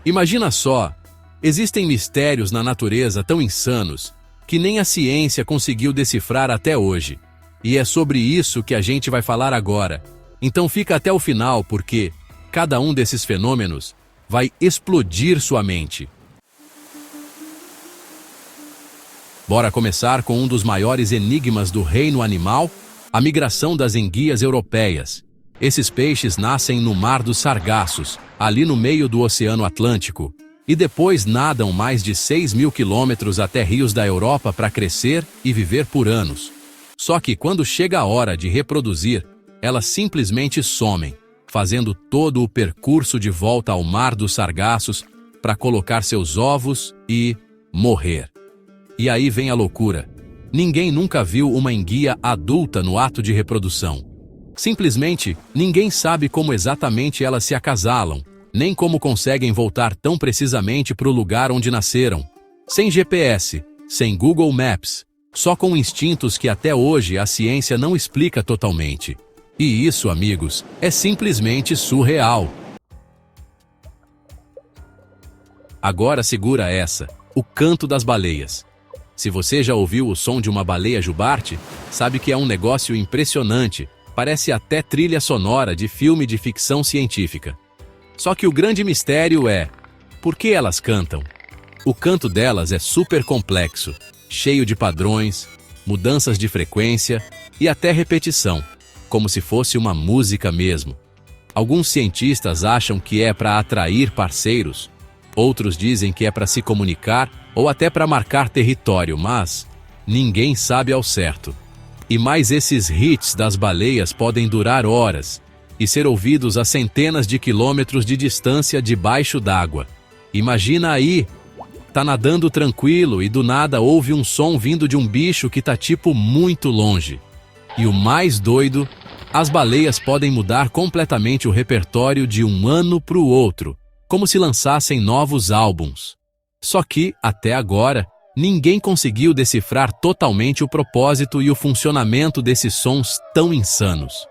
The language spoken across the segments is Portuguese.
Imagina só, existem mistérios na natureza tão insanos que nem a ciência conseguiu decifrar até hoje. E é sobre isso que a gente vai falar agora. Então fica até o final porque cada um desses fenômenos vai explodir sua mente. Bora começar com um dos maiores enigmas do reino animal, a migração das enguias europeias. Esses peixes nascem no Mar dos Sargassos, ali no meio do Oceano Atlântico, e depois nadam mais de 6.000 quilômetros até rios da Europa para crescer e viver por anos. Só que quando chega a hora de reproduzir, elas simplesmente somem, fazendo todo o percurso de volta ao Mar dos Sargassos para colocar seus ovos e morrer. E aí vem a loucura. Ninguém nunca viu uma enguia adulta no ato de reprodução. Simplesmente, ninguém sabe como exatamente elas se acasalam, nem como conseguem voltar tão precisamente para o lugar onde nasceram. Sem GPS, sem Google Maps, só com instintos que até hoje a ciência não explica totalmente. E isso, amigos, é simplesmente surreal. Agora segura essa, o canto das baleias. Se você já ouviu o som de uma baleia jubarte, sabe que é um negócio impressionante, parece até trilha sonora de filme de ficção científica. Só que o grande mistério é, por que elas cantam? O canto delas é super complexo, cheio de padrões, mudanças de frequência e até repetição, como se fosse uma música mesmo. Alguns cientistas acham que é para atrair parceiros, outros dizem que é para se comunicar ou até para marcar território, mas ninguém sabe ao certo. E mais esses hits das baleias podem durar horas e ser ouvidos a centenas de quilômetros de distância debaixo d'água. Imagina aí, tá nadando tranquilo e do nada ouve um som vindo de um bicho que tá tipo muito longe. E o mais doido, as baleias podem mudar completamente o repertório de um ano para o outro, como se lançassem novos álbuns. Só que, até agora, ninguém conseguiu decifrar totalmente o propósito e o funcionamento desses sons tão insanos.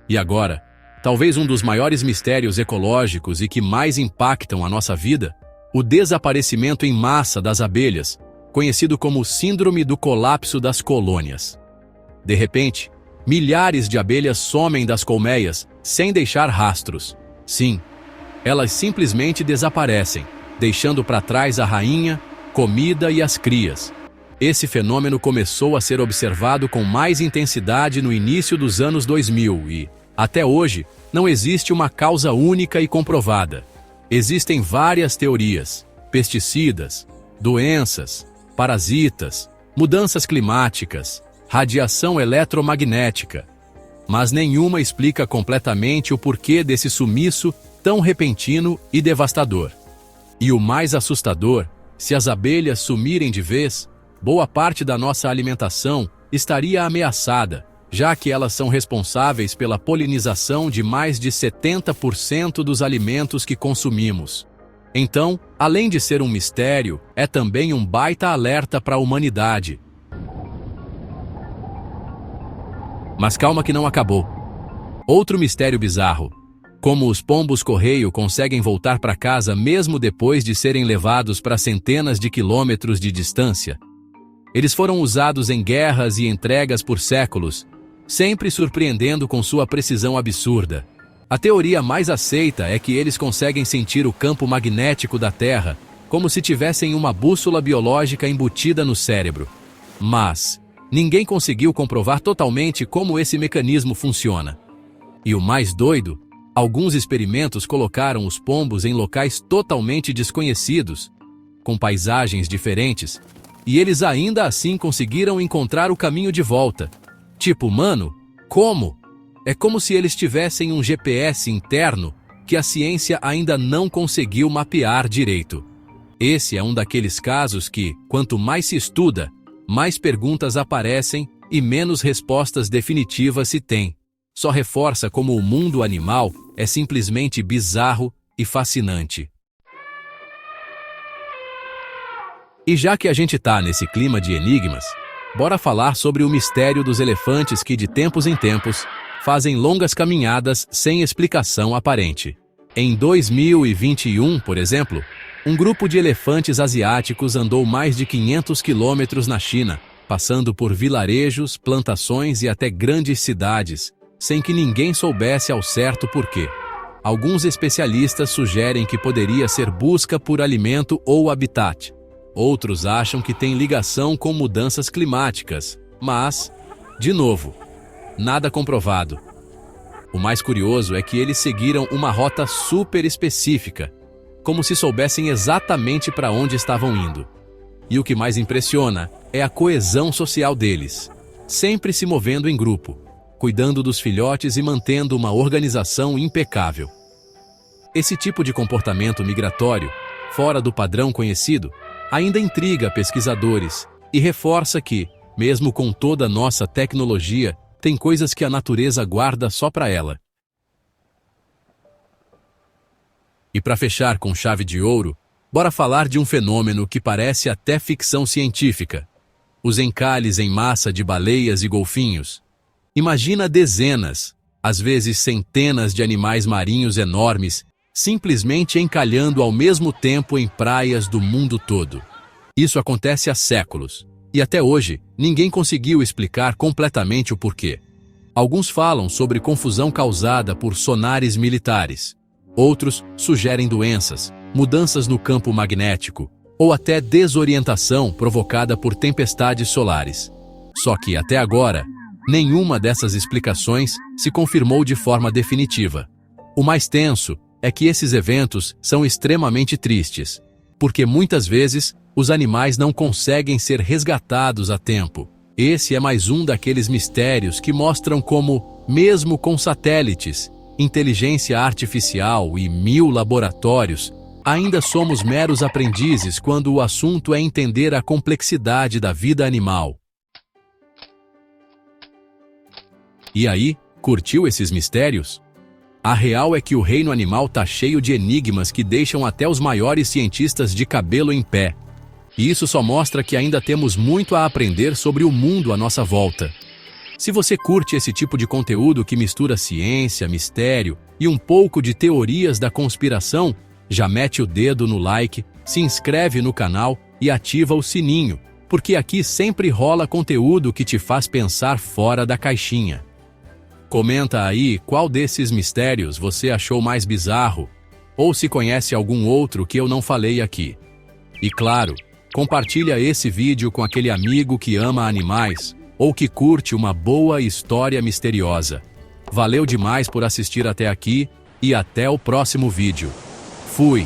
E agora, talvez um dos maiores mistérios ecológicos e que mais impactam a nossa vida, o desaparecimento em massa das abelhas, conhecido como Síndrome do Colapso das Colônias. De repente, milhares de abelhas somem das colmeias sem deixar rastros. Sim, elas simplesmente desaparecem, deixando para trás a rainha, comida e as crias. Esse fenômeno começou a ser observado com mais intensidade no início dos anos 2000 e, até hoje, não existe uma causa única e comprovada. Existem várias teorias: pesticidas, doenças, parasitas, mudanças climáticas, radiação eletromagnética. Mas nenhuma explica completamente o porquê desse sumiço tão repentino e devastador. E o mais assustador, se as abelhas sumirem de vez, boa parte da nossa alimentação estaria ameaçada, já que elas são responsáveis pela polinização de mais de 70% dos alimentos que consumimos. Então, além de ser um mistério, é também um baita alerta para a humanidade. Mas calma que não acabou. Outro mistério bizarro: como os pombos-correio conseguem voltar para casa mesmo depois de serem levados para centenas de quilômetros de distância. Eles foram usados em guerras e entregas por séculos, sempre surpreendendo com sua precisão absurda. A teoria mais aceita é que eles conseguem sentir o campo magnético da Terra, como se tivessem uma bússola biológica embutida no cérebro. Mas ninguém conseguiu comprovar totalmente como esse mecanismo funciona. E o mais doido, alguns experimentos colocaram os pombos em locais totalmente desconhecidos, com paisagens diferentes, e eles ainda assim conseguiram encontrar o caminho de volta. Tipo, mano, como? É como se eles tivessem um GPS interno que a ciência ainda não conseguiu mapear direito. Esse é um daqueles casos que, quanto mais se estuda, mais perguntas aparecem e menos respostas definitivas se tem. Só reforça como o mundo animal é simplesmente bizarro e fascinante. E já que a gente tá nesse clima de enigmas, bora falar sobre o mistério dos elefantes que, de tempos em tempos, fazem longas caminhadas sem explicação aparente. Em 2021, por exemplo, um grupo de elefantes asiáticos andou mais de 500 quilômetros na China, passando por vilarejos, plantações e até grandes cidades, sem que ninguém soubesse ao certo porquê. Alguns especialistas sugerem que poderia ser busca por alimento ou habitat. Outros acham que tem ligação com mudanças climáticas, mas, de novo, nada comprovado. O mais curioso é que eles seguiram uma rota super específica, como se soubessem exatamente para onde estavam indo. E o que mais impressiona é a coesão social deles, sempre se movendo em grupo, cuidando dos filhotes e mantendo uma organização impecável. Esse tipo de comportamento migratório, fora do padrão conhecido, ainda intriga pesquisadores e reforça que, mesmo com toda a nossa tecnologia, tem coisas que a natureza guarda só para ela. E para fechar com chave de ouro, bora falar de um fenômeno que parece até ficção científica: os encalhes em massa de baleias e golfinhos. Imagina dezenas, às vezes centenas de animais marinhos enormes, simplesmente encalhando ao mesmo tempo em praias do mundo todo. Isso acontece há séculos, e até hoje ninguém conseguiu explicar completamente o porquê. Alguns falam sobre confusão causada por sonares militares. Outros sugerem doenças, mudanças no campo magnético, ou até desorientação provocada por tempestades solares. Só que, até agora, nenhuma dessas explicações se confirmou de forma definitiva. O mais tenso é que esses eventos são extremamente tristes, porque muitas vezes os animais não conseguem ser resgatados a tempo. Esse é mais um daqueles mistérios que mostram como, mesmo com satélites, inteligência artificial e 1000 laboratórios, ainda somos meros aprendizes quando o assunto é entender a complexidade da vida animal. E aí, curtiu esses mistérios? A real é que o reino animal tá cheio de enigmas que deixam até os maiores cientistas de cabelo em pé. E isso só mostra que ainda temos muito a aprender sobre o mundo à nossa volta. Se você curte esse tipo de conteúdo que mistura ciência, mistério e um pouco de teorias da conspiração, já mete o dedo no like, se inscreve no canal e ativa o sininho, porque aqui sempre rola conteúdo que te faz pensar fora da caixinha. Comenta aí qual desses mistérios você achou mais bizarro, ou se conhece algum outro que eu não falei aqui. E claro, compartilha esse vídeo com aquele amigo que ama animais ou que curte uma boa história misteriosa. Valeu demais por assistir até aqui e até o próximo vídeo. Fui!